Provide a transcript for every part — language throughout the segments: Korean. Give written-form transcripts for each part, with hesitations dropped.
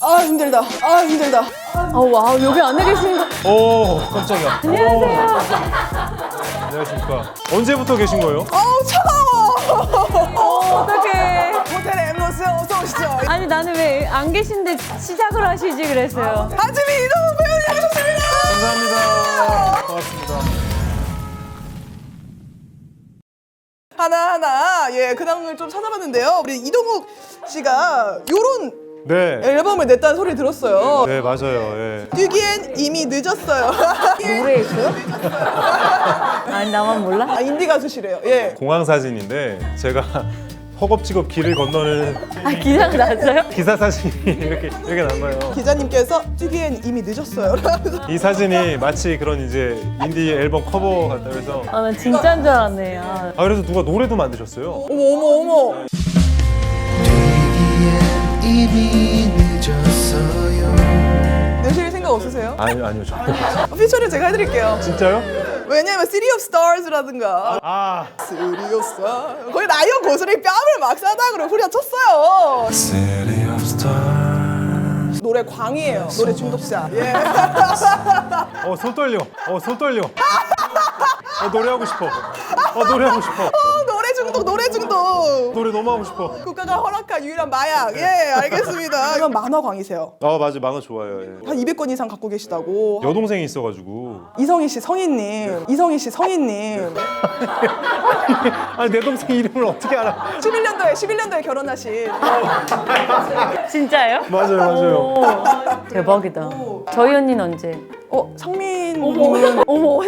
아 힘들다. 아 힘들다. 와 여기 안에 계신 거. 오 깜짝이야. 안녕하세요. 안녕하십니까. 언제부터 계신 거예요? 어우 차가워. 어떡해. 호텔 엠로스 어서 오시죠. 아니 나는 왜 안 계신데 시작을 하시지 그랬어요. 하지미 이동욱 배우님 오셨습니다. 감사합니다. 고맙습니다. 하나하나 예 근황을 좀 찾아봤는데요. 우리 이동욱 씨가 요런 네. 앨범을 냈다는 소리 들었어요. 네 맞아요. 예. 뛰기엔 이미 늦었어요. 노래 있어요? 아니 나만 몰라? 아 인디 가수시래요. 예. 공항 사진인데 제가 허겁지겁 길을 건너는 아 기상 났어요? 기사 사진이 이렇게 남아요. 기자님께서 뛰기엔 이미 늦었어요. 이 사진이 마치 그런 이제 인디 앨범 커버 같다 그래서 아 난 진짜인 줄 알았네. 아. 그래서 누가 노래도 만드셨어요. 어머. 이미 늦었어요. 내실 생각 없으세요? 아니요 저 피처를 제가 해드릴게요. 진짜요? 왜냐면 City of Stars라든가 아 City of Stars 거의 라이언 고슬링 뺨을 막 싸닥으로 후려쳤어요. City of Stars. 노래 광이에요. 노래 중독자. 예. 손 떨려. 손 떨려. 노래하고 싶어. 노래하고 싶어. 노래 중독. 노래 너무 하고 싶어. 국가가 허락한 유일한 마약. 예, 알겠습니다. 이건 만화광이세요. 맞아 만화 좋아요. 예. 한 200권 이상 갖고 계시다고. 여동생이 있어가지고. 이성희 씨 성인님. 아니 내 동생 이름을 어떻게 알아? 11년도에 결혼하신. 진짜예요? 맞아요. 오, 대박이다. 저희 언니는 언제? 상민님은 어머.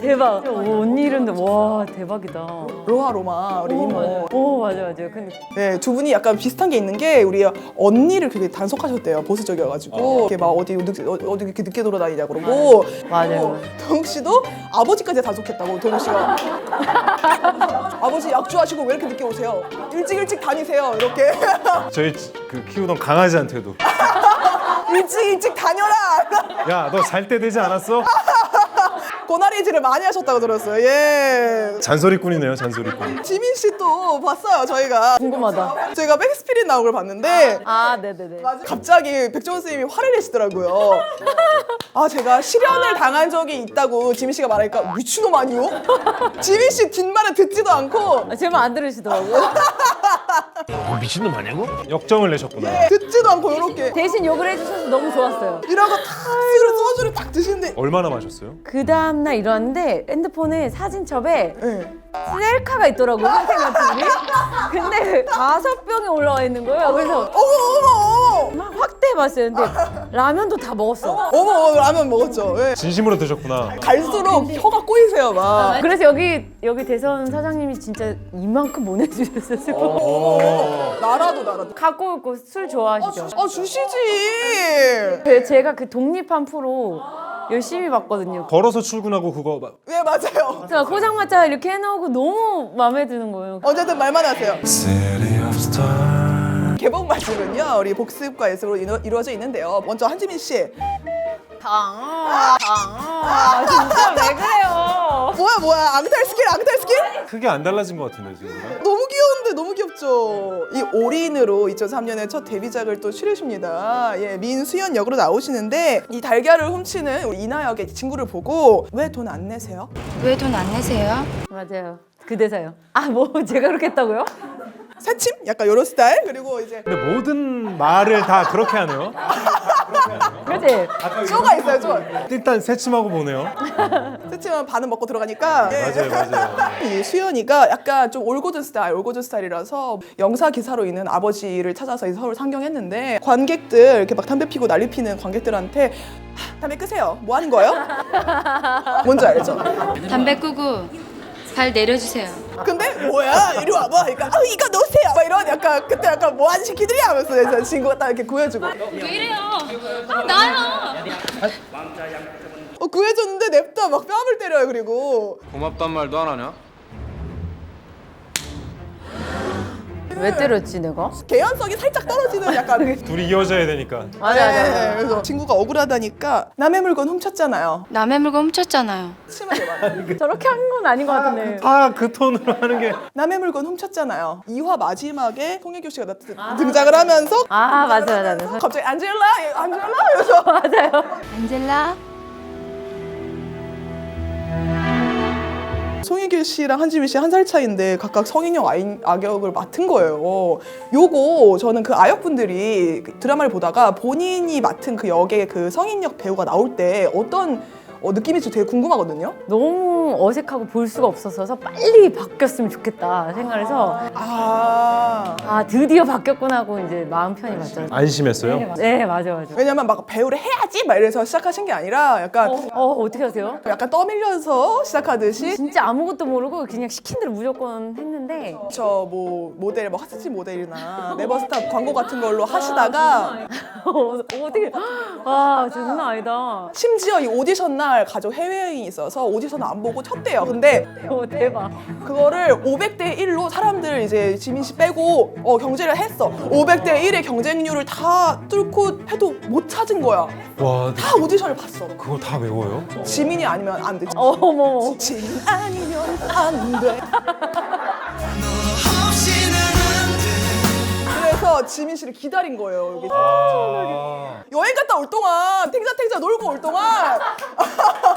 대박. 언니 이름도 와 대박이다. 로마 우리 이모. 오 맞아요. 근데 네, 두 분이 약간 비슷한 게 있는 게 우리 언니를 되게 단속하셨대요. 보수적이어가지고 이렇게 막 어디 이렇게 늦게 돌아다니냐 그러고. 맞아요. 동욱 씨도 아버지까지 단속했다고. 동욱 씨가 아버지 약주하시고 왜 이렇게 늦게 오세요? 일찍 다니세요. 이렇게 저희 그 키우던 강아지한테도. 일찍 다녀라. 야 너 잘 때 되지 않았어? 고나리질을 많이 하셨다고 들었어요. 예. 잔소리꾼이네요 잔소리꾼. 지민 씨 또 봤어요 저희가. 궁금하다. 저희가 백스피릿 나온 걸 봤는데. 아 네네네. 갑자기 백종원 선생님이 화를 내시더라고요. 아 제가 실연을 당한 적이 있다고 지민 씨가 말하니까 미친놈 아니요? 지민 씨 뒷말은 듣지도 않고 제 말 안 들으시더라고요. 미친놈 아니고? 역정을 내셨구나. 듣지도 않고 이렇게 대신 욕을 해주셔서 너무 좋았어요. 이러고 탁 소주를 딱 드시는데. 얼마나 마셨어요? 그 다음날 일어났는데 핸드폰에 사진첩에 네. 셀카가 있더라고요. 선생 같은 게. 근데 5병이 올라와 있는 거예요. 그래서 어머 막 확대해봤어요. 근데 라면도 다 먹었어. 어머 라면 먹었죠. 예. 진심으로 드셨구나. 갈수록 혀가 꼬이세요 막. 그래서 여기 대선 사장님이 진짜 이만큼 보내주셨어요. 나라도. 갖고 있고 술 좋아하시죠? 주시지. 제가 그 독립한 프로 열심히 봤거든요. 걸어서 출근하고 그거 네 맞아요. 그래서 포장마차 이렇게 해놓고 너무 마음에 드는 거예요. 어쨌든 말만 하세요. City of Stars. 개봉 말씀은요 우리 복습과 예술로 이루어져 있는데요. 먼저 한지민 씨. 진짜 왜 그래요? 뭐야 앙탈 스킬. 크게 안 달라진 것 같은데 지금. 너무 귀여운데 너무 귀엽죠. 이 올인으로 2003년에 첫 데뷔작을 또 치르십니다. 예, 민수연 역으로 나오시는데 이 달걀을 훔치는 우리 이나혁의 친구를 보고 왜 돈 안 내세요? 왜 돈 안 내세요? 맞아요. 그 대사요. 뭐 제가 그렇게 했다고요? 새침? 약간 요런 스타일? 그리고 이제 근데 모든 말을 다 그렇게 하네요. 그렇지? 쪼가 있어요, 쪼. 일단 새침하고 보네요. 새침은 반은 먹고 들어가니까. 예. 맞아요. 이 수연이가 약간 좀 올고전 스타일이라서 영사 기사로 있는 아버지를 찾아서 서울 상경했는데 관객들 이렇게 막 담배 피고 난리 피는 관객들한테 담배 끄세요. 뭐 하는 거예요? 뭔지 알죠? 담배 끄고 발 내려주세요. 근데 뭐야 이리 와봐 그러니까 이거 놓으세요 막 이런 약간 그때 약간 뭐 하는 새끼들이 하면서 그래서 친구가 딱 이렇게 구해주고 왜 이래요? 나요. 구해줬는데 냅다 막 뺨을 때려요. 그리고 고맙단 말도 안 하냐? 왜 때렸지 내가? 개연성이 살짝 떨어지는 약간 약간 둘이 이어져야 되니까. 네, 그래서 친구가 억울하다니까 남의 물건 훔쳤잖아요. 남의 물건 훔쳤잖아요. 심하게 말해. 저렇게 한 건 아닌 것 같은데. 다 그 톤으로 하는 게. 남의 물건 훔쳤잖아요. 2화 마지막에 송혜교 씨가 등장을 하면서 맞아요. 갑자기 안젤라 이러면서 안젤라. 송혜교 씨랑 한지민 씨 한 살 차이인데 각각 성인용 악역을 맡은 거예요. 요거 저는 그 아역분들이 그 드라마를 보다가 본인이 맡은 그 역의 그 성인역 배우가 나올 때 어떤 느낌일지 되게 궁금하거든요. 너무 어색하고 볼 수가 없어서 빨리 바뀌었으면 좋겠다 생각해서 드디어 바뀌었구나 하고 이제 마음 편히 봤죠. 안심했어요? 네, 맞아. 왜냐면 막 배우를 해야지 막 이래서 시작하신 게 아니라 약간 어떻게 하세요? 약간 떠밀려서 시작하듯이 진짜 아무것도 모르고 그냥 시킨 대로 무조건 했는데 저 뭐 모델 뭐 하스지 모델이나 네버스탑 광고 같은 걸로 하시다가 어떻게 와 장난 아니다. 심지어 이 오디션 날 가족 해외여행이 있어서 오디션을 안 보고 쳤대요. 근데 대박. 그거를 500대 1로 사람들 이제 지민 씨 빼고 경쟁을 했어. 500대 1의 경쟁률을 다 뚫고 해도 못 찾은 거야. 와, 다 오디션을 봤어. 그걸 다 외워요? 지민이 아니면 안 돼. 어머. 지민 아니면 안 돼. 그래서 지민 씨를 기다린 거예요. 여기. 여행 갔다 올 동안 탱자탱자 놀고 올 동안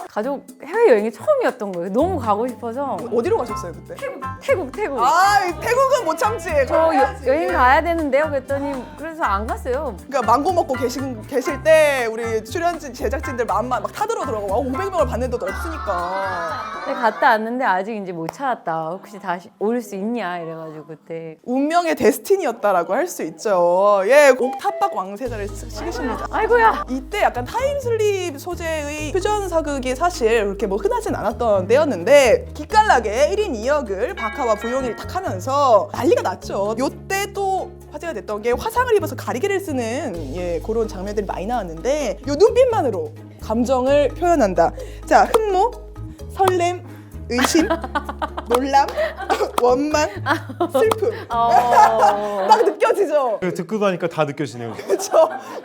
가족 해외여행이 처음이었던 거예요. 너무 가고 싶어서 어디로 가셨어요 그때? 태국. 태국은 못 참지. 저 여행 가야 되는데요. 그랬더니 그래서 안 갔어요. 그러니까 망고 먹고 계실 때 우리 출연진 제작진들 마음만 막 타들어 들어가. 500명을 봤는데도 없으니까. 근데 갔다 왔는데 아직 이제 못 찾았다. 혹시 다시 올 수 있냐 이래가지고 그때. 운명의 데스티니였다라고 할 수 있죠. 예, 옥탑박 왕세자를 찍으십니다. 아이고야. 이때 약간 타임슬립 소재의 퓨전 사극이 사실 그렇게 뭐 흔하진 않았던 때였는데 기깔나게 1인 2역을 박하와 부용이를 딱 하면서 난리가 났죠. 요때 또 화제가 됐던 게 화상을 입어서 가리개를 쓰는 그런 장면들이 많이 나왔는데 요 눈빛만으로 감정을 표현한다. 자, 흠모, 설렘, 의심, 놀람, 원망, 슬픔. 딱 느껴지죠? 듣고도 하니까 다 느껴지네요.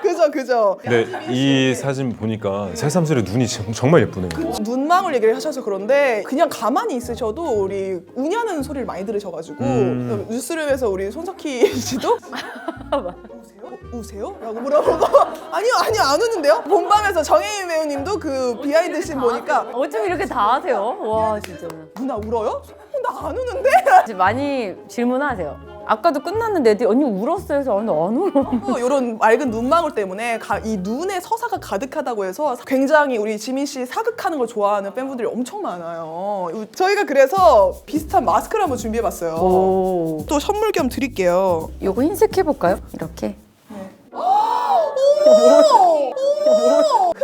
그죠. 근데 이 사진 보니까 새삼스레 눈이 정말 예쁘네요. 눈망울 얘기를 하셔서 그런데 그냥 가만히 있으셔도 우리 우냐는 소리를 많이 들으셔가지고 뉴스룸에서 우리 손석희 씨도 우세요? 라고 물어보고 아니요 안 우는데요? 본방에서 정혜인 배우님도 그 비하인드 씬 보니까 어쩜 이렇게 다 하세요? 와 진짜. 누나 울어요? 나 안 우는데? 많이 질문하세요. 아까도 끝났는데 언니 울었어요? 그래서 안 울어. 이런 맑은 눈망울 때문에 이 눈에 서사가 가득하다고 해서 굉장히 우리 지민 씨 사극하는 걸 좋아하는 팬분들이 엄청 많아요. 저희가 그래서 비슷한 마스크를 한번 준비해봤어요. 오. 또 선물 겸 드릴게요. 요거 흰색 해볼까요? 이렇게.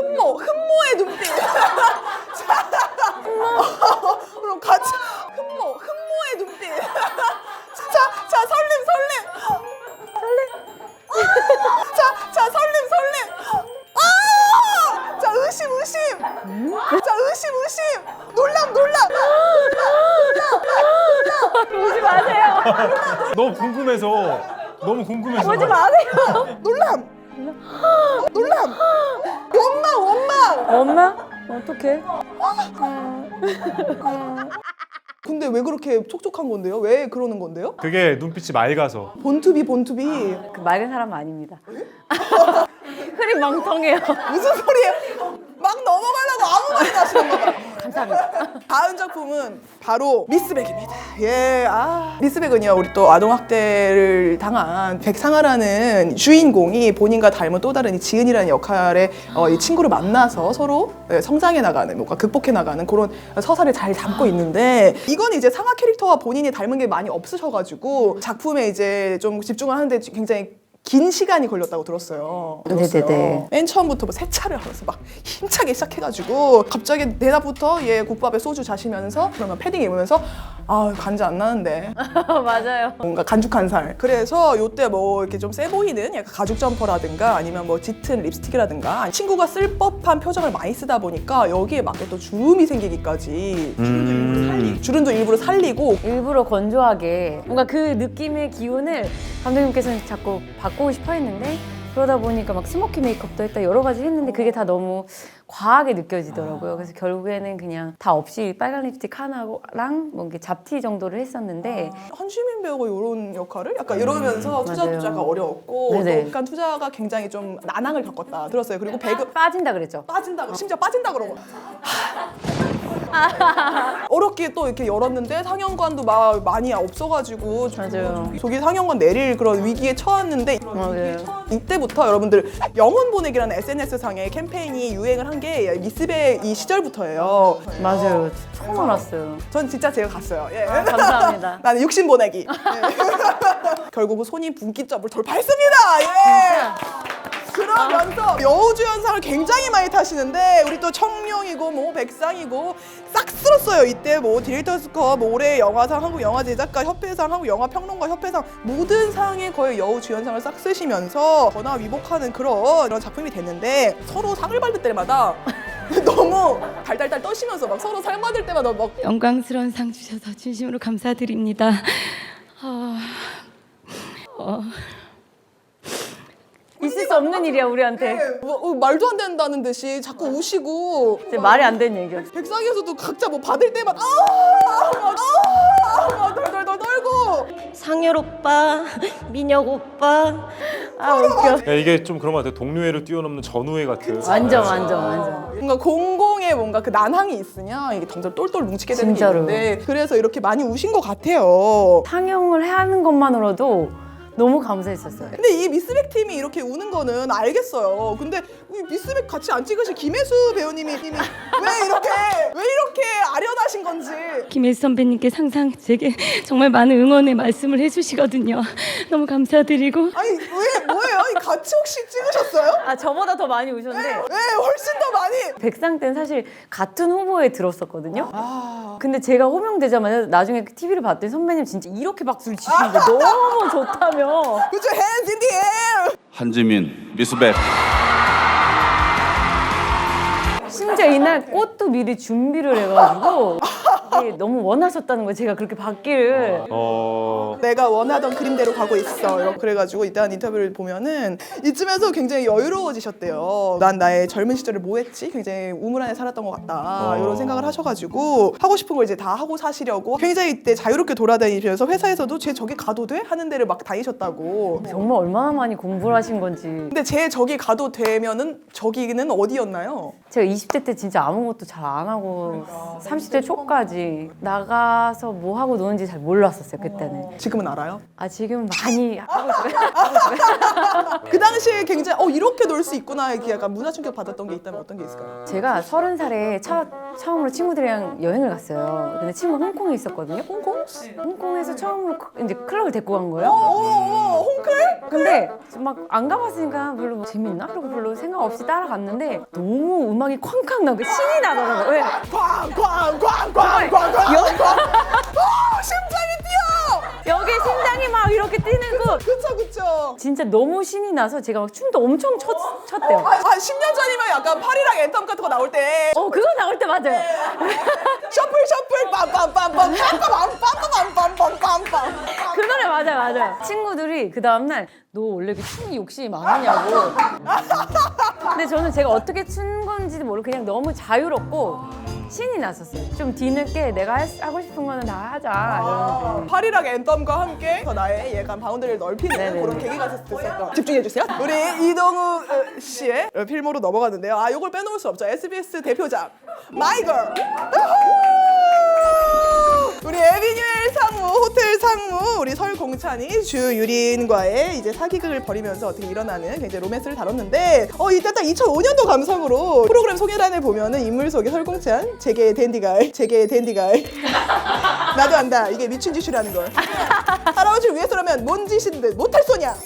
흠모의 눈빛. 그럼 같이 흠모의 눈빛. 자 설렘. 자 설렘. 자 의심. 자 의심. 놀람. 오지 마세요. 너무 궁금해서. 오지 마세요. 놀람. 원망. 엄마? 어떡해? 근데 왜 그렇게 촉촉한 건데요? 왜 그러는 건데요? 그게 눈빛이 맑아서. 본투비. 그 맑은 사람 아닙니다. 흐린 멍텅해요. 무슨 소리예요? 막 넘어가려고 아무 말이나 하시는 거다. 감사합니다. 다음 작품은 바로 미스백입니다. 미스백은요, 우리 또 아동학대를 당한 백상아라는 주인공이 본인과 닮은 또 다른 이 지은이라는 역할의 이 친구를 만나서 서로 성장해 나가는, 뭔가 극복해 나가는 그런 서사를 잘 담고 있는데, 이건 이제 상아 캐릭터와 본인이 닮은 게 많이 없으셔가지고 작품에 이제 좀 집중을 하는데 굉장히 긴 시간이 걸렸다고 들었어요. 네네네. 맨 처음부터 뭐 세차를 하면서 막 힘차게 시작해가지고 갑자기 대낮부터 국밥에 소주 자시면서 그러면 패딩 입으면서 간지 안 나는데 맞아요. 뭔가 간죽한 살. 그래서 요때 뭐 이렇게 좀 세 보이는 약간 가죽 점퍼라든가 아니면 뭐 짙은 립스틱이라든가 친구가 쓸 법한 표정을 많이 쓰다 보니까 여기에 맞게 또 주름이 생기기까지 주름도 일부러 살리고 일부러 건조하게 뭔가 그 느낌의 기운을 감독님께서는 자꾸 바꾸고 싶어 했는데 그러다 보니까 막 스모키 메이크업도 했다 여러 가지 했는데 그게 다 너무 과하게 느껴지더라고요. 그래서 결국에는 그냥 다 없이 빨간 립스틱 하나랑 뭐 이렇게 잡티 정도를 했었는데 한지민 배우가 이런 역할을 약간 이러면서 투자도 맞아요. 약간 어려웠고 또 네네. 약간 투자가 굉장히 좀 난항을 겪었다 들었어요. 그리고 배급 빠진다 그랬죠. 빠진다고 심지어 빠진다 그러고 어렵게 또 이렇게 열었는데 상영관도 막 많이 없어가지고 맞아요. 저기 상영관 내릴 그런 위기에 처했는데 맞아요. 이때부터 여러분들 영혼 보내기라는 SNS 상의 캠페인이 유행을 한 게 미스배 이 시절부터예요. 맞아요. 처음 알았어요. 전 진짜 제가 갔어요. 예. 감사합니다. 나는 육신 보내기. 예. 결국 손이 분기점을 돌파했습니다. 예. 그러면서 여우주연상을 굉장히 많이 타시는데 우리 또 청룡이고 뭐 백상이고 싹 쓸었어요. 이때 뭐 디렉터스컵, 뭐 올해 영화상, 한국 영화 제작가 협회상, 한국 영화 평론가 협회상 모든 상에 거의 여우주연상을 싹 쓰시면서 전화 위복하는 그런 작품이 됐는데 서로 상을 받을 때마다 너무 달달달 떠시면서 막 서로 상 받을 때마다 막 영광스러운 상 주셔서 진심으로 감사드립니다. 있을 수 없는 일이야 우리한테. 말도 안 된다는 듯이 자꾸 우시고 진짜 말이 안 되는 얘기야. 백상에서도 각자 뭐 받을 때마다 막 덜덜덜 떨고 상열 오빠, 민혁 오빠. 아 웃겨. 야, 이게 좀 그런 것 같아요. 동료애를 뛰어넘는 전우애 같은. 완전. 뭔가 공공의 뭔가 그 난항이 있으면 이게 점점 똘똘 뭉치게 되는 게 진짜로. 있는데 그래서 이렇게 많이 우신 것 같아요. 상영을 하는 것만으로도 너무 감사했었어요. 근데 이 미스백 팀이 이렇게 우는 거는 알겠어요. 근데 이 미스백 같이 안 찍으신 김혜수 배우님이 왜 이렇게 아련하신 건지. 김혜수 선배님께서 항상 제게 정말 많은 응원의 말씀을 해주시거든요. 너무 감사드리고. 아니 왜 뭐예요? 같이 혹시 찍으셨어요? 아 저보다 더 많이 우셨는데 왜 훨씬 더 많이? 백상 때는 사실 같은 후보에 들었었거든요. 근데 제가 호명되자마자 나중에 TV를 봤더니 선배님 진짜 이렇게 박수를 치시는 게 너무 좋다며. 그죠? Hands in the air. 한지민 미스백. 심지어 이날 꽃도 미리 준비를 해가지고 이게 너무 원하셨다는 거예요. 제가 그렇게 받기를. 내가 원하던 그림대로 가고 있어. 이렇게 그래가지고 이따 인터뷰를 보면은 이쯤에서 굉장히 여유로워지셨대요. 난 나의 젊은 시절을 뭐 했지? 굉장히 우물 안에 살았던 것 같다. 이런 생각을 하셔가지고 하고 싶은 걸 이제 다 하고 사시려고 굉장히 이때 자유롭게 돌아다니면서 회사에서도 쟤 저기 가도 돼? 하는 데를 막 다니셨다고. 정말 얼마나 많이 공부를 하신 건지. 근데 쟤 저기 가도 되면은 저기는 어디였나요? 제가 20대 때 진짜 아무것도 잘 안 하고 30대 초까지 나가서 뭐 하고 노는지 잘 몰랐었어요 그때는. 지금은 알아요? 아 지금 많이 하고 있어요. 그 당시에 굉장히 이렇게 놀 수 있구나 이렇게 약간 문화 충격 받았던 게 있다면 어떤 게 있을까요? 제가 30살에 처음으로 친구들이랑 여행을 갔어요. 근데 친구가 홍콩에 있었거든요. 홍콩? 홍콩에서 처음으로 이제 클럽을 데리고 간 거예요. 홍클? 근데 막 안 가봤으니까 별로 뭐 재밌나? 그리고 별로 생각 없이 따라갔는데 너무 음악이 쾅쾅 나고 신이 나더라고요. 왜? 꽝꽝꽝꽝꽝꽝꽝 심장이 뛰어! 여기 심장이 막 이렇게 뛰는 거 그쵸 진짜 너무 신이 나서 제가 막 춤도 엄청 췄대요. 한 10년 전이면 약간 파리랑 앤텀 같은 거 나올 때 그거 나올 때 맞아요. 셔플 빰빰빰빰 빰빰빰빰빰빰빰빰빰 그 노래 맞아요. 친구들이 그 다음날 너 원래 이렇게 춤이 욕심이 많으냐고. 근데 저는 제가 어떻게 춘 건지도 모르고 그냥 너무 자유롭고 신이 났었어요. 좀 뒤늦게 내가 하고 싶은 거는 다 하자 이러면서. 파리랑 앤텀과 함께 더 나의 약간 바운더리를 넓히는 네네네. 그런 계기가 됐었던. 집중해주세요. 우리 이동우 씨의 필모로 넘어갔는데요. 요걸 빼놓을 수 없죠. SBS 대표작 마이 걸. 우리 에비뉴엘 상무, 호텔 상무, 우리 설공찬이 주유린과의 이제 사기극을 벌이면서 어떻게 일어나는 굉장히 로맨스를 다뤘는데 이때 딱 2005년도 감성으로 프로그램 소개란에 보면은 인물 소개 설공찬, 제게의 댄디가이 나도 안다. 이게 미친 짓이라는 걸. 할아버지를 위해서라면 뭔 짓이든 못할 소냐.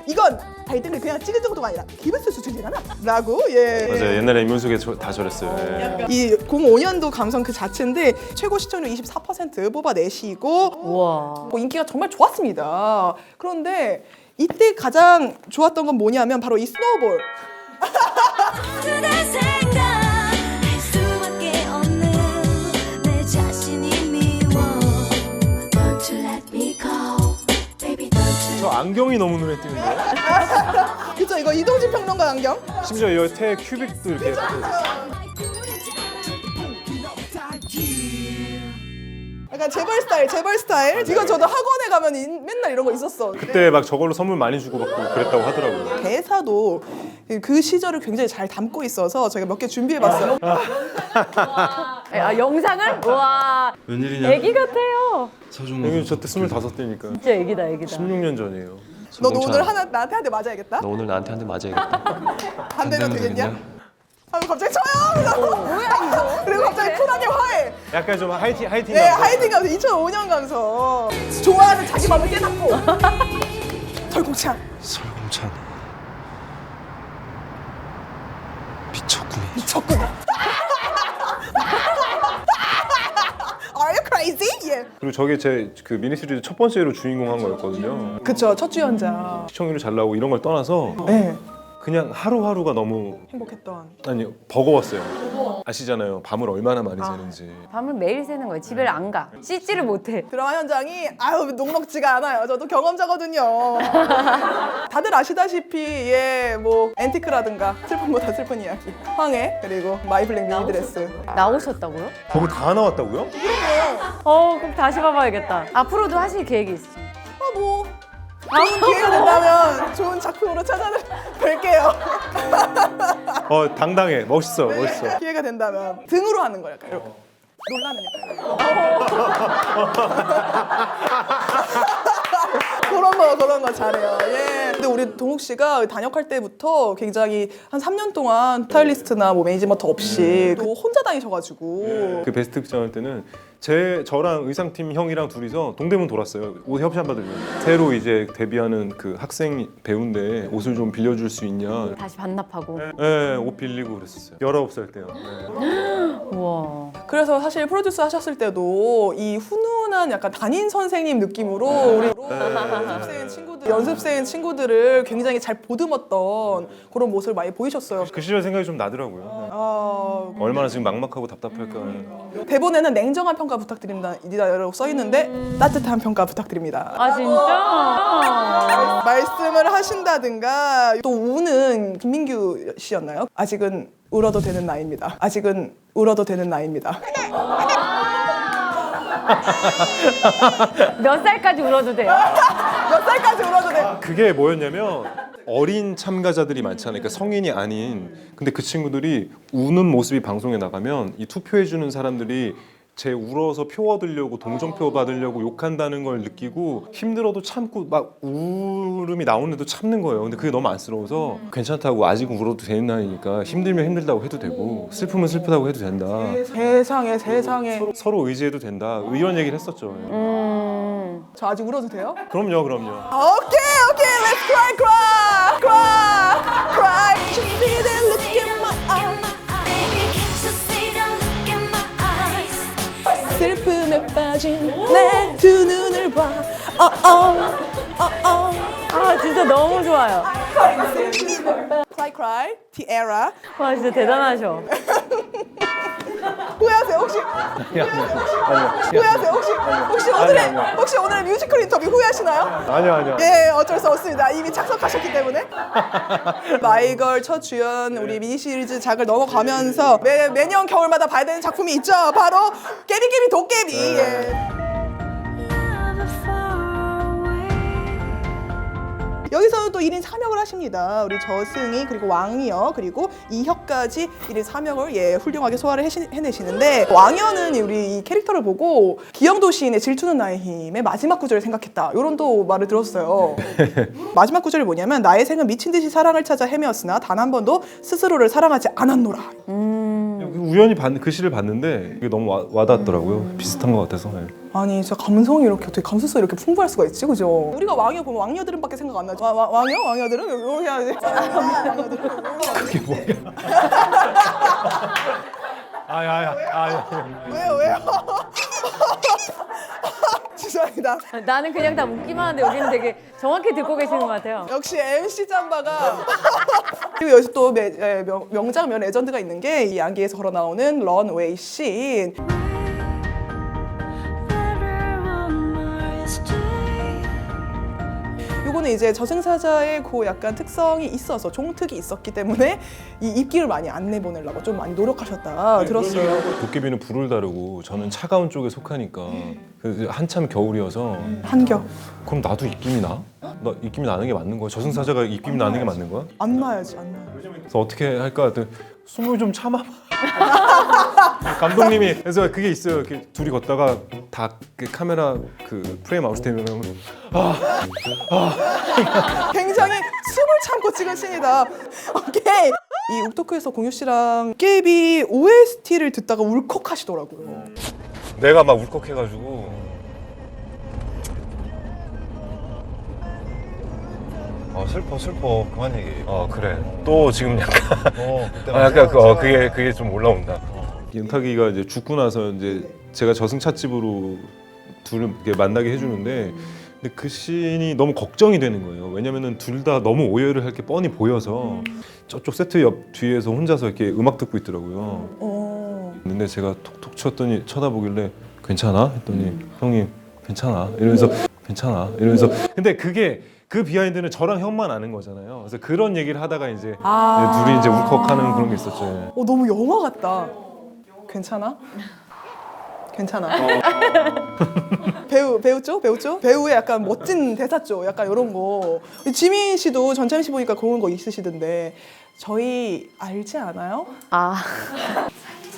이건 발등을 그냥 찍은 정도가 아니라 기브스 수준이잖아 라고 맞아요. 옛날에 이문숙에 다 저랬어요. 예. 이 05년도 감성 그 자체인데 최고 시청률 24% 뽑아내시고 우와. 인기가 정말 좋았습니다. 그런데 이때 가장 좋았던 건 뭐냐면 바로 이 스노우볼. 그대 생각할 수밖에 없는 내 자신이 미워. Don't you let me go, baby, don't you 저 안경이 너무 눈에 띄는데요? 그쵸, 이거 이동진 평론가 안경? 심지어 이 옆에 큐빅도 이렇게 붙어 있어요. 약간 재벌 스타일. 이건 저도 학원에 가면 맨날 이런 거 있었어. 그때 막 저걸로 선물 많이 주고받고 그랬다고 하더라고요. 대사도 그 시절을 굉장히 잘 담고 있어서 저희가 몇 개 준비해봤어요. 아, 영상을? 와, 웬일이냐? 애기 같아요. 서준호. 여기 저때 25대니까 진짜 애기다, 애기다. 16년 전이에요. 너도 오늘 나한테 한 대 맞아야겠다. 너 오늘 나한테 한 대 맞아야겠다. 안 되면 되겠냐? 되겠냐? 아 갑자기 쳐요. 뭐야 이거? 그리고 갑자기 쿨하게 화해. 약간 좀 하이팅 네, 하이팅 감성 2005년 감성. 좋아하는 자기 마음을 깨닫고. 설국찬. 설공찬. 미쳤구나. 미쳤구나. Are you crazy? 예. 그리고 저게 제 그 미니 시리즈 첫 번째로 주인공 한 거였거든요. 그쵸, 첫 주연자. 시청률이 잘 나오고 이런 걸 떠나서 네. 그냥 하루하루가 너무 행복했던. 아니 버거웠어요. 아시잖아요. 밤을 얼마나 많이 새는지. 밤을 매일 새는 거예요. 집에 안 가. 씻지를 못해. 드라마 현장이 아유 녹록지가 않아요. 저도 경험자거든요. 다들 아시다시피 뭐 앤티크라든가 슬픔보다 슬픈 이야기, 황해 그리고 마이블랙 미니드레스. 나오셨다고요? 거기 다 나왔다고요? 꼭 다시 봐봐야겠다. 앞으로도 하실 계획이 있으신가요? 뭐 좋은 기회가 된다면 좋은 작품으로 찾아뵐게요. 당당해. 멋있어. 멋있어. 기회가 된다면 등으로 하는 거 약간 이렇게 놀라는 약간 그런 거 잘해요. 예. 근데 우리 동욱 씨가 단역할 때부터 굉장히 한 3년 동안 스타일리스트나 뭐 매니지먼트 없이 또 혼자 다니셔가지고 그 베스트 극장할 때는 저랑 의상팀 형이랑 둘이서 동대문 돌았어요. 옷 협찬 받으려고. 새로 이제 데뷔하는 그 학생 배우인데 옷을 좀 빌려줄 수 있냐. 다시 반납하고. 네, 옷 빌리고 그랬었어요. 19살 때요. 네. 우와. 그래서 사실 프로듀스 하셨을 때도 이 훈훈한 약간 담임 선생님 느낌으로 우리 연습생 친구들을 굉장히 잘 보듬었던 그런 모습을 많이 보이셨어요. 그 시절 생각이 좀 나더라고요. 얼마나 지금 막막하고 답답할까. 대본에는 냉정한 평가 부탁드립니다 라고 써 있는데 따뜻한 평가 부탁드립니다. 아, 진짜? 말씀을 하신다든가 또 우는 김민규 씨였나요? 아직은 울어도 되는 나이입니다. 아직은 울어도 되는 나이입니다. 몇 살까지 울어도 돼요? 몇 살까지 울어도 돼? 그게 뭐였냐면 어린 참가자들이 많잖아요. 그러니까 성인이 아닌. 근데 그 친구들이 우는 모습이 방송에 나가면 이 투표해주는 사람들이 제 울어서 표 얻으려고 동정표 받으려고 욕한다는 걸 느끼고 힘들어도 참고 막 울음이 나오는데도 참는 거예요. 근데 그게 너무 안쓰러워서 괜찮다고 아직은 울어도 되는 나이니까 힘들면 힘들다고 해도 되고 슬프면 슬프다고 해도 된다. 세상에 서로 의지해도 된다. 이런 얘기를 했었죠. 저 아직 울어도 돼요? 그럼요. 오케이 let's cry 준비된 look in my eyes Baby, can't you see the look in my eyes? 슬픔에 빠진 내 두 눈을 봐 아, 진짜 너무 좋아요. cry Tiara 와, 진짜 대단하셔. 후회하세요 혹시? 후회하세요 혹시 오늘의 뮤지컬 인터뷰 후회하시나요? 아니요. 예, 어쩔 수 없습니다. 이미 착석하셨기 때문에. 마이걸 첫 주연 우리 미니 시리즈 작을 넘어가면서 매년 겨울마다 봐야 되는 작품이 있죠. 바로 깨비깨비 도깨비. 예. Never far away. 여기서는 또 1인 3역을 하십니다. 우리 저승이 그리고 왕이여 그리고 이혁까지 1인 3역을 훌륭하게 소화를 해내시는데 왕이여는 우리 이 캐릭터를 보고 기영도 시인의 질투는 나의 힘의 마지막 구절을 생각했다. 이런 또 말을 들었어요. 마지막 구절이 뭐냐면 나의 생은 미친 듯이 사랑을 찾아 헤매었으나 단 한 번도 스스로를 사랑하지 않았노라. 우연히 글씨를 봤는데 이게 너무 와닿았더라고요. 비슷한 것 같아서. 네. 아니 진짜 감성이 이렇게 어떻게 감수성이 이렇게 풍부할 수가 있지, 그죠? 우리가 왕이여 보면 왕녀들은밖에 생각 안 나죠. 왕이여? 왕녀들은 이렇게 해야지. 그게 뭐야? 왜요? 죄송합니다. 나는 그냥 다 웃기만 하는데 여기는 되게 정확히 듣고 계시는 것 같아요. 역시 MC 짬바가 그리고 여기서 또 명장면 레전드가 있는 게 이 양기에서 걸어 나오는 런웨이 씬. 저는 이제 저승사자의 그 약간 특성이 있어서 종특이 있었기 때문에 이 입기를 많이 안 내보내려고 좀 많이 노력하셨다 들었어요. 도깨비는 불을 다루고 저는 차가운 쪽에 속하니까 그래서 한참 겨울이어서 한겨 그럼 나도 입김이 나? 나 입김이 나는 게 맞는 거야? 저승사자가 입김이 나는 게 맞는 거야? 안 나야지 안 나. 그래서 어떻게 할까 했더니 숨을 좀 참아봐. 감독님이 그래서 그게 있어요. 이렇게 둘이 걷다가 다 그 카메라 그 프레임 아웃되면 굉장히 숨을 참고 찍은 씬이다. 오케이. 이 욱토크에서 공유 씨랑 깨비 OST를 듣다가 울컥하시더라고요. 내가 막 울컥해가지고 슬퍼 그만 얘기해. 그래. 또 지금 약간 약간 그게 좀 올라온다. 윤탁이가 이제 죽고 나서 이제 제가 저승찻집으로 둘을 이렇게 만나게 해주는데 근데 그 씬이 너무 걱정이 되는 거예요. 왜냐면은 둘 다 너무 오해를 할 게 뻔히 보여서 저쪽 세트 옆 뒤에서 혼자서 이렇게 음악 듣고 있더라고요. 근데 제가 톡톡 쳤더니 쳐다보길래 괜찮아? 했더니 형이 괜찮아 이러면서 괜찮아 이러면서 근데 그게 그 비하인드는 저랑 형만 아는 거잖아요. 그래서 그런 얘기를 하다가 이제 둘이 이제 울컥하는 그런 게 있었죠. 너무 영화 같다. 괜찮아? 괜찮아. 배우죠? 배우의 약간 멋진 대사죠. 약간 이런 거. 지민 씨도 전찬희 씨 보니까 그런 거 있으시던데 저희 알지 않아요?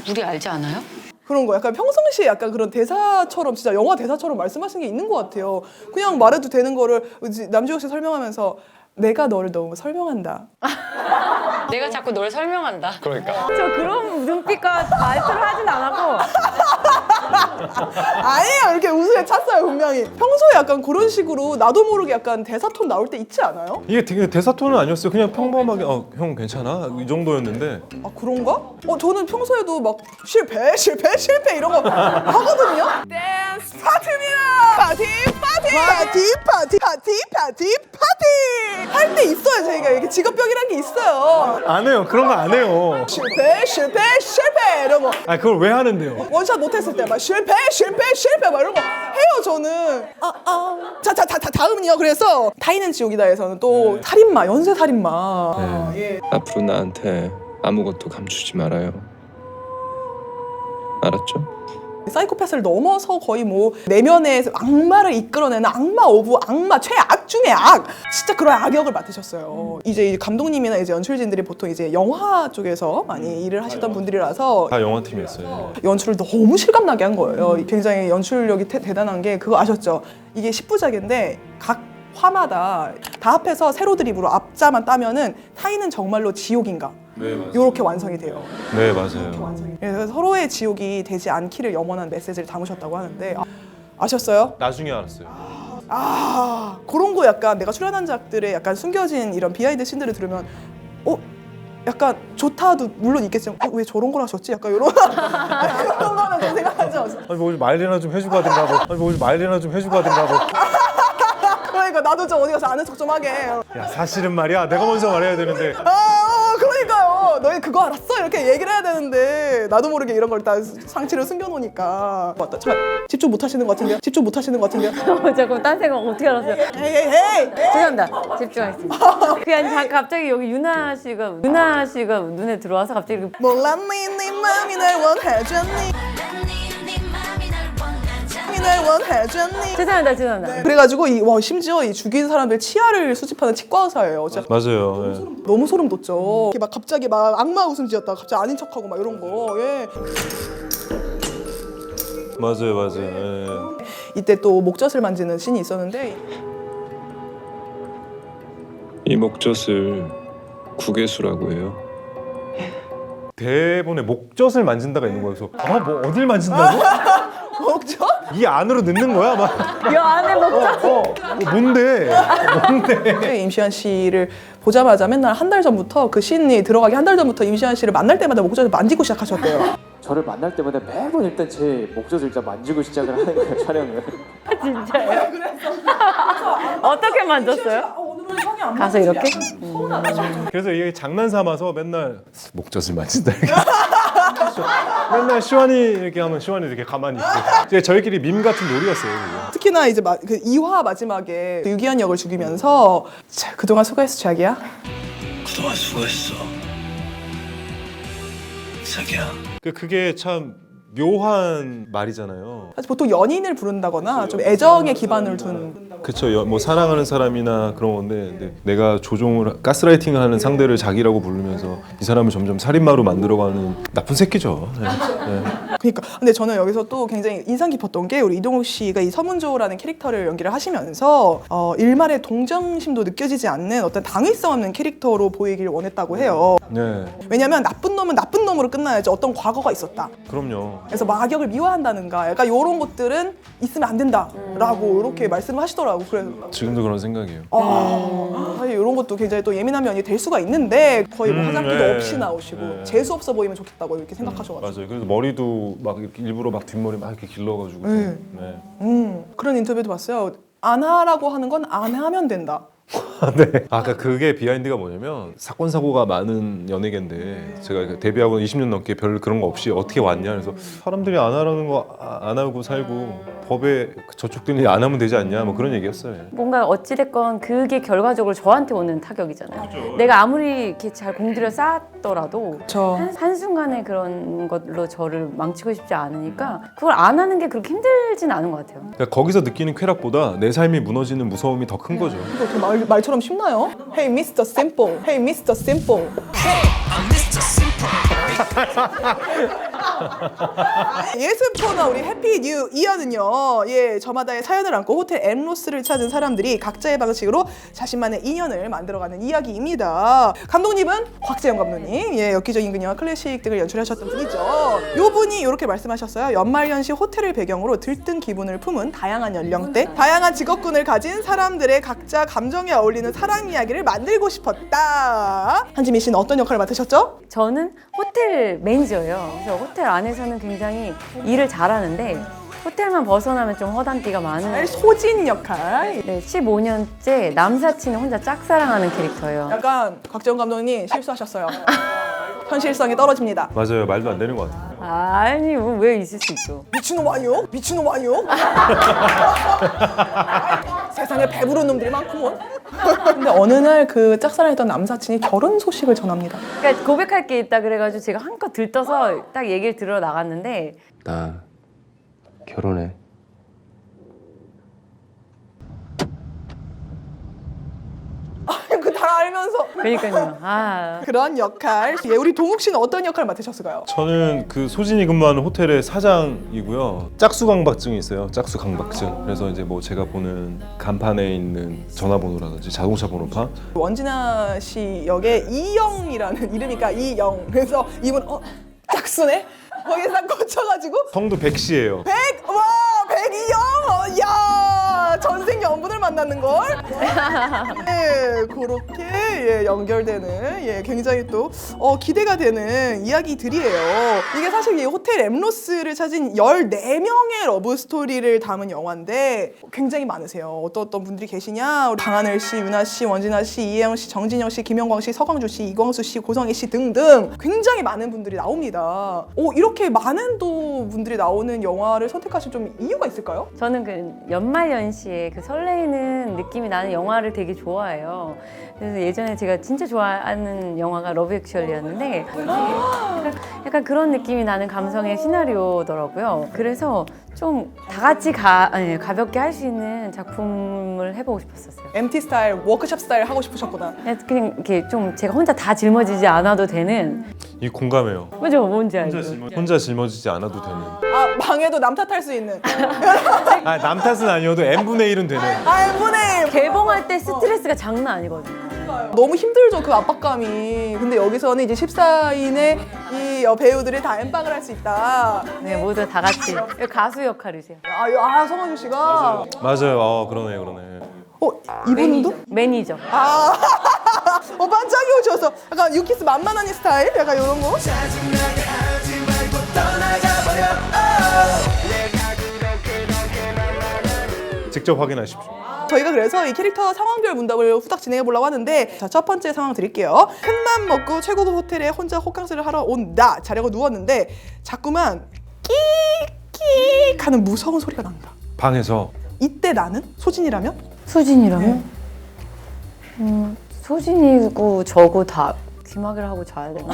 우리 알지 않아요? 그런 거 약간 평상시에 약간 그런 대사처럼 진짜 영화 대사처럼 말씀하신 게 있는 것 같아요. 그냥 말해도 되는 거를 남주혁 씨 설명하면서 내가 너를 너무 설명한다. 내가 자꾸 널 설명한다. 그러니까. 저 그런 눈빛과 말투를 하진 않았고 아니에요. 이렇게 웃음에 찼어요 분명히. 평소에 약간 그런 식으로 나도 모르게 약간 대사 톤 나올 때 있지 않아요? 이게 되게 대사 톤은 아니었어요. 그냥 평범하게 형 괜찮아 이 정도였는데 아 그런가? 저는 평소에도 막 실패 이런 거 하거든요. 댄스 파티입니다. 파티 할 때 있어요. 저희가 이렇게 직업병이란 게 있어요. 안 해요. 그런 거 안 해요. 실패 이런 거. 그걸 왜 하는데요? 원샷 못했을 때 막 실패 막 이런 거 해요 저는. 자 다음은요. 그래서 타이는 지옥이다에서는 또 살인마 연쇄 살인마. 예. 앞으로 나한테 아무것도 감추지 말아요. 알았죠? 사이코패스를 넘어서 거의 뭐 내면의 악마를 이끌어내는 악마 오브 악마 최악 중의 악 진짜 그런 악역을 맡으셨어요. 이제 감독님이나 이제 연출진들이 보통 이제 영화 쪽에서 많이 일을 하시던 분들이라서 다 영화팀이었어요. 연출을 너무 실감나게 한 거예요. 굉장히 연출력이 대단한 게 그거 아셨죠? 이게 10부작인데 각 화마다 다 합해서 세로 드립으로 앞자만 따면은 타이는 정말로 지옥인가? 네 맞아요. 이렇게 완성이 돼요. 네 맞아요. 그래서 서로의 지옥이 되지 않기를 염원한 메시지를 담으셨다고 하는데 아셨어요? 나중에 알았어요. 그런 거 약간 내가 출연한 작들의 약간 숨겨진 이런 비하인드 씬들을 들으면 약간 좋다도 물론 있겠지만 왜 저런 걸 하셨지? 약간 이런 그런 거는 좀 생각하죠. 뭐 말이나 좀 해주고 하든가 말이나 좀 해주고 하든가 그러니까 나도 좀 어디 가서 아는 척 좀 하게. 야 사실은 말이야 내가 먼저 말해야 되는데 그러니까요. 너희 그거 알았어? 이렇게 얘기를 해야 되는데 나도 모르게 이런 걸 다 상치를 숨겨놓으니까. 맞다. 잠깐 집중 못 하시는 것 같은데요? 자꾸 딴 생각 어떻게 알았어요? 헤이. 죄송합니다. 집중하겠습니다. 그냥 갑자기 여기 유나 씨가 눈에 들어와서 갑자기 이렇게 몰랐니 네 맘이 날 원해줬니 날 원해줬니. 죄송합니다. 그래가지고 심지어 이 죽인 사람들 치아를 수집하는 치과 의사예요. 진짜 맞아요. 예. 너무 소름 돋죠. 이렇게 막 갑자기 막 악마 웃음 지었다가 갑자기 아닌 척하고 막 이런 거. 예. 맞아요. 예. 이때 또 목젖을 만지는 씬이 있었는데 이 목젖을 구개수라고 해요. 대본에 목젖을 만진다가 있는 거여서 뭐 어딜 만진다고? 목젖? 이 안으로 넣는 거야? 막 여 안에 목젖 뭔데? 임시완 씨를 보자마자 맨날 한 달 전부터 그 씬이 들어가기 한 달 전부터 임시완 씨를 만날 때마다 목젖을 만지고 시작하셨대요. 저를 만날 때마다 매번 일단 제 목젖을 일단 만지고 시작을 하는 거예요, 촬영을. 진짜요? 어떻게 만졌어요? 오늘은 형이 안 가서 이렇게? 그래서 이게 장난 삼아서 맨날 목젖을 만진다. 맨날 시완이 이렇게 하면 시완이 이렇게 가만히 있고. 이제 저희끼리 밈 같은 놀이였어요. 그게. 특히나 이제 그 2화 마지막에 그 유기한 역을 죽이면서 자, 그동안 수고했어 자기야. 그동안 수고했어. 자기야. 그게 참 묘한 말이잖아요. 사실 보통 연인을 부른다거나 좀 애정에 기반을 둔. 그쵸. 뭐 사랑하는 사람이나 그런 건데 근데 내가 조종을 가스라이팅을 하는 상대를 자기라고 부르면서 이 사람을 점점 살인마로 만들어가는 나쁜 새끼죠. 네. 네. 그러니까 근데 저는 여기서 또 굉장히 인상 깊었던 게 우리 이동욱 씨가 이 서문조라는 캐릭터를 연기를 하시면서 일말의 동정심도 느껴지지 않는 어떤 당위성 없는 캐릭터로 보이길 원했다고 해요. 네. 왜냐면 나쁜 놈은 나쁜 놈으로 끝나야지 어떤 과거가 있었다. 그럼요. 그래서 마격을 미화한다는가 약간 이런 것들은 있으면 안 된다라고 이렇게 말씀을 하시더라고. 그래서 지금도 그런 생각이에요. 사실 이런 것도 굉장히 또 예민한 면이 될 수가 있는데 거의 뭐 화장기도 네. 없이 나오시고 네. 재수 없어 보이면 좋겠다고 이렇게 생각하셔가지고. 맞아요. 그래서 머리도 막 이렇게 일부러 막 뒷머리 막 이렇게 길러가지고. 네. 네. 그런 인터뷰도 봤어요. 안 하라고 하는 건 안 하면 된다. 네. 아까 그게 비하인드가 뭐냐면 사건 사고가 많은 연예계인데 제가 데뷔하고 20년 넘게 별 그런 거 없이 어떻게 왔냐 그래서 사람들이 안 하라는 거 안 하고 살고 법에 저쪽들이 안 하면 되지 않냐 뭐 그런 얘기였어요. 뭔가 어찌됐건 그게 결과적으로 저한테 오는 타격이잖아요. 내가 아무리 이렇게 잘 공들여 쌓았더라도 저 한순간에 그런 걸로 저를 망치고 싶지 않으니까 그걸 안 하는 게 그렇게 힘들진 않은 것 같아요. 그러니까 거기서 느끼는 쾌락보다 내 삶이 무너지는 무서움이 더 큰 거죠. 이거 어떻게 말처럼 쉽나요? Hey Mr. Simple, Hey Mr. Simple. 예스포나 우리 해피 뉴 이어는요, 예, 저마다의 사연을 안고 호텔 엠로스를 찾은 사람들이 각자의 방식으로 자신만의 인연을 만들어가는 이야기입니다. 감독님은 곽재영 감독님, 예, 엽기적인 그녀와 클래식 등을 연출하셨던 분이죠. 요 분이 이렇게 말씀하셨어요. 연말연시 호텔을 배경으로 들뜬 기분을 품은 다양한 연령대, 다양한 직업군을 가진 사람들의 각자 감정에 어울리는 사랑 이야기를 만들고 싶었다. 한지민 씨는 어떤 역할을 맡으셨죠? 저는 호텔 매니저예요. 그래서 호텔 안에서는 굉장히 일을 잘하는데 호텔만 벗어나면 좀 허단띠가 많은 소진 역할. 네, 15년째 남사친을 혼자 짝사랑하는 캐릭터예요. 약간 곽재영 감독님 실수하셨어요. 현실성이 떨어집니다. 맞아요. 말도 안 되는 것 같아요. 아니 뭐 왜 있을 수 있어. 미친놈 아니요? 미친놈 아니요? 세상에 배부른 놈들이 많구먼. 근데 어느 날 그 짝사랑했던 남사친이 결혼 소식을 전합니다. 그러니까 고백할 게 있다 그래가지고 제가 한껏 들떠서 딱 얘기를 들으러 나갔는데 나 결혼해. 그 다 알면서 그러니까요. 아 그런 역할. 예, 우리 동욱 씨는 어떤 역할을 맡으셨을까요? 저는 그 소진이 근무하는 호텔의 사장이고요. 짝수 강박증이 있어요. 짝수 강박증. 그래서 이제 뭐 제가 보는 간판에 있는 전화번호라든지 자동차 번호판 원진아 씨 역의 이영이라는 이름이니까 이영. 그래서 이분 짝수네? 거기에 딱 꽂혀가지고 성도 백씨예요. 와 백이영. 야 전생 연분을 만나는 걸. 네, 그렇게 예, 연결되는 예, 굉장히 또 기대가 되는 이야기들이에요. 이게 사실 이 호텔 엠로스를 찾은 14명의 러브 스토리를 담은 영화인데 굉장히 많으세요. 어떤 분들이 계시냐? 우리 강하늘 씨, 유나 씨, 원진아 씨, 이혜영 씨, 정진영 씨, 김영광 씨, 서광주 씨, 이광수 씨, 고성희 씨 등등 굉장히 많은 분들이 나옵니다. 이렇게 많은 또 분들이 나오는 영화를 선택하신 좀 이유가 있을까요? 저는 그 연말연시에 그 설레이는 느낌이 나는 영화를 되게 좋아해요. 그래서 예전에 제가 진짜 좋아하는 영화가 러브 액츄얼리였는데 약간 그런 느낌이 나는 감성의 시나리오더라고요. 그래서 좀 다 같이 가볍게 할 수 있는 작품을 해보고 싶었었어요. MT 스타일, 워크숍 스타일 하고 싶으셨구나. 그냥 이렇게 좀 제가 혼자 다 짊어지지 않아도 되는 이 공감해요. 그죠? 뭔지 알죠? 혼자 짊어지지 않아도 되는. 망해도 남 탓할 수 있는. 남 탓은 아니어도 n분의 1은 되는. n분의 1. 개봉할 때 스트레스가 장난 아니거든요. 너무 힘들죠, 그 압박감이. 근데 여기서는 이제 14인의 이 배우들이 다 엠빵을 할 수 있다. 네, 모두 다 같이 가수 역할이세요. 성원주 씨가. 맞아요. 그러네. 이분도? 매니저. 반짝이 오셔서 약간 유키스 만만한 스타일? 약간 이런 거? 직접 확인하십시오. 저희가 그래서 이 캐릭터 상황별 문답을 후딱 진행해 보려고 하는데 자, 첫 번째 상황 드릴게요. 큰맘 먹고 최고급 호텔에 혼자 호캉스를 하러 온다. 자려고 누웠는데 자꾸만 끽끽 하는 무서운 소리가 난다. 방에서 이때 나는 소진이라면? 소진이라면? 소진이고 저고 다 귀마개를 하고 자야 되나?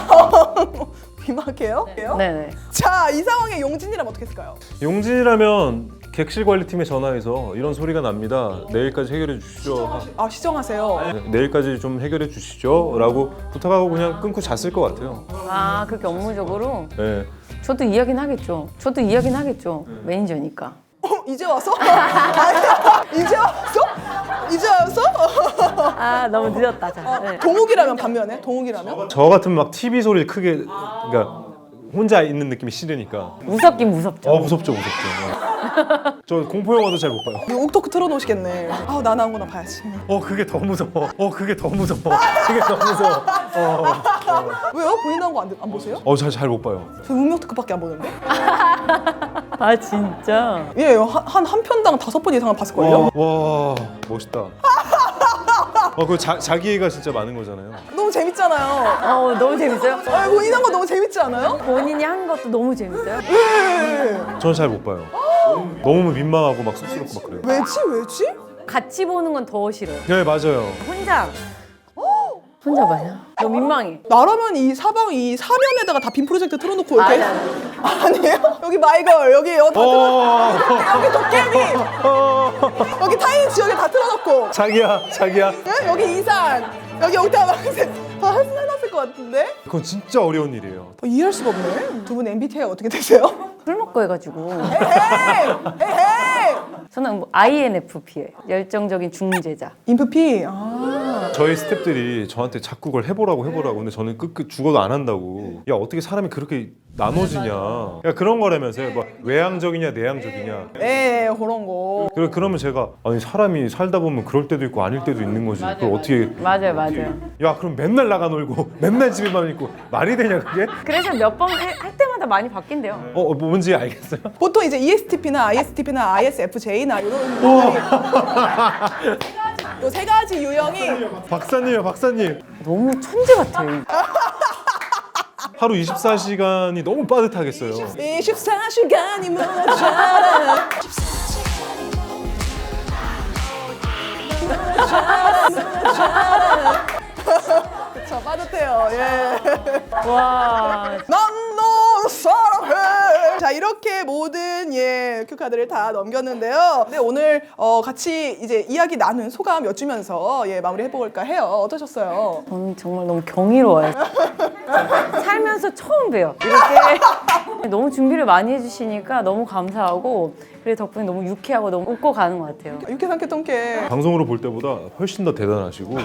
귀마개요? 네네. 자, 이 상황에 용진이라면 어떻게 했을까요? 용진이라면 객실 관리팀에 전화해서 이런 소리가 납니다. 내일까지 해결해 주시죠. 아, 시정하세요. 네, 내일까지 좀 해결해 주시죠. 라고 부탁하고 그냥 끊고 잤을 것 같아요. 아, 그렇게 업무적으로? 네. 저도 이야기는 하겠죠. 매니저니까. 이제 와서? 아니야, 이제 왔어? 이제 왔어? 아, 너무 늦었다. 자. 네. 동욱이라면 반면에? 동욱이라면? 저 같으면 막 TV 소리를 크게 그러니까 혼자 있는 느낌이 싫으니까. 무섭긴 무섭죠. 무섭죠. 저 공포 영화도 잘 못 봐요. 욱토크 틀어놓으시겠네. 아, 나 나온 거나 봐야지. 그게 더 무서워. 그게 더 무서워. 왜요? 본인 나온 거 안 보세요? 잘 못 봐요. 저 운명특급밖에 안 보는데? 아, 진짜? 예, 한 편당 5번 이상은 봤을걸요? 와 멋있다. 그거 자기애가 진짜 많은 거잖아요. 너무 재밌잖아요. 너무 재밌어요? 본인 한 거 너무 재밌지 않아요? 본인이 한 것도 너무 재밌어요? 저는 잘 못 봐요. 너무 민망하고 막 쑥스럽고 막 그래요. 왜지? 같이 보는 건 더 싫어요. 네 맞아요. 혼자 봐요? 너무 민망해. 나라면 이 사면에다가 다 빔 프로젝트 틀어놓고 이렇게 아니. 아니에요? 여기 마이걸, 여기 여기 도깨비, 여기 타인 지역에 다 틀어놓고 자기야. 예? 여기 이산, 여기 옥타 방세 다 해놨을 것 같은데? 그건 진짜 어려운 일이에요. 이해할 수가 없네. 두 분 MBTI가 어떻게 되세요? 술 먹고 해가지고. 에헤이! 저는 뭐 INFP예요. 열정적인 중재자. 인프피. 저희 스태프들이 저한테 자꾸 그걸 해보라고 근데 저는 끝 죽어도 안 한다고. 야 어떻게 사람이 그렇게 나눠지냐. 야 그런 거라면서요. 뭐 외향적이냐 내향적이냐. 그런 거. 그러면 제가 아니 사람이 살다 보면 그럴 때도 있고 아닐 때도 있는 거지. 그걸 어떻게 맞아요. 야 그럼 맨날 나가 놀고 맨날 집에만 있고 말이 되냐 그게? 그래서 몇 번 할 때마다 많이 바뀐대요. 뭔지 알겠어요? 보통 이제 ESTP나 ISTP나 ISFJ나 이런 분들이 요 세 가지 유형이 박사님 너무 천재 같아요. 하루 24시간이 너무 빠듯하겠어요. 24시간이 모자라. 그쵸, 빠듯해요. 예. 와. 난 너 사랑해. 자, 이렇게 모든 큐카드를 다 넘겼는데요. 근데 오늘 같이 이제 이야기 나눈 소감 여쭈면서 마무리 해볼까 해요. 어떠셨어요? 저는 정말 너무 경이로워요. 살면서 처음 봬요. 이렇게 너무 준비를 많이 해주시니까 너무 감사하고 그래 덕분에 너무 유쾌하고 너무 웃고 가는 것 같아요. 육회 삼켜 통쾌. 방송으로 볼 때보다 훨씬 더 대단하시고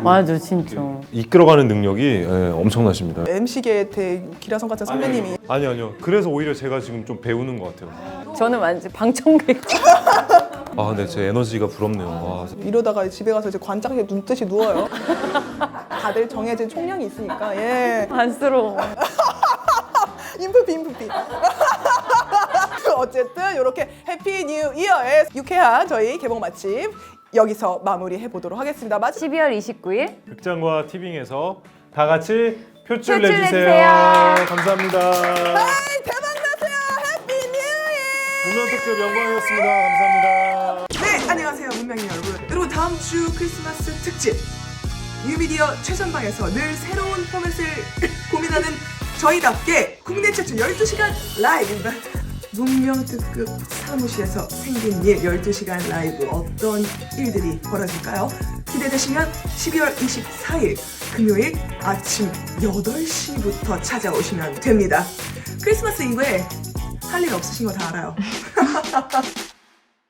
맞아, 진짜. 이끌어가는 능력이 엄청나십니다. MC계의 기라성 같은 선배님이. 아니요. 그래서 오히려 제가 지금 좀 배우는 것 같아요. 저는 완전 방청객. 네, 제 에너지가 부럽네요. 이러다가 집에 가서 이제 관짝에 눈뜨시 누워요. 다들 정해진 총량이 있으니까. 안쓰러워. 인프피. 어쨌든 이렇게 해피 뉴 이어의 유쾌한 저희 개봉 맛집 여기서 마무리해 보도록 하겠습니다. 12월 29일 극장과 티빙에서 다 같이 표출 표출 내주세요. 내주세요. 감사합니다. 대박 나세요. 해피 뉴 이어. 문명 특집 영광이었습니다. 감사합니다. 네, 안녕하세요. 문명인 여러분, 다음 주 크리스마스 특집 뉴미디어 최전방에서 늘 새로운 포맷을 고민하는 저희답게 국내 최초 12시간 라이브 문명특급 사무실에서 생긴 일 12시간 라이브 어떤 일들이 벌어질까요? 기대되시면 12월 24일 금요일 아침 8시부터 찾아오시면 됩니다. 크리스마스 이브에 할 일 없으신 거 다 알아요.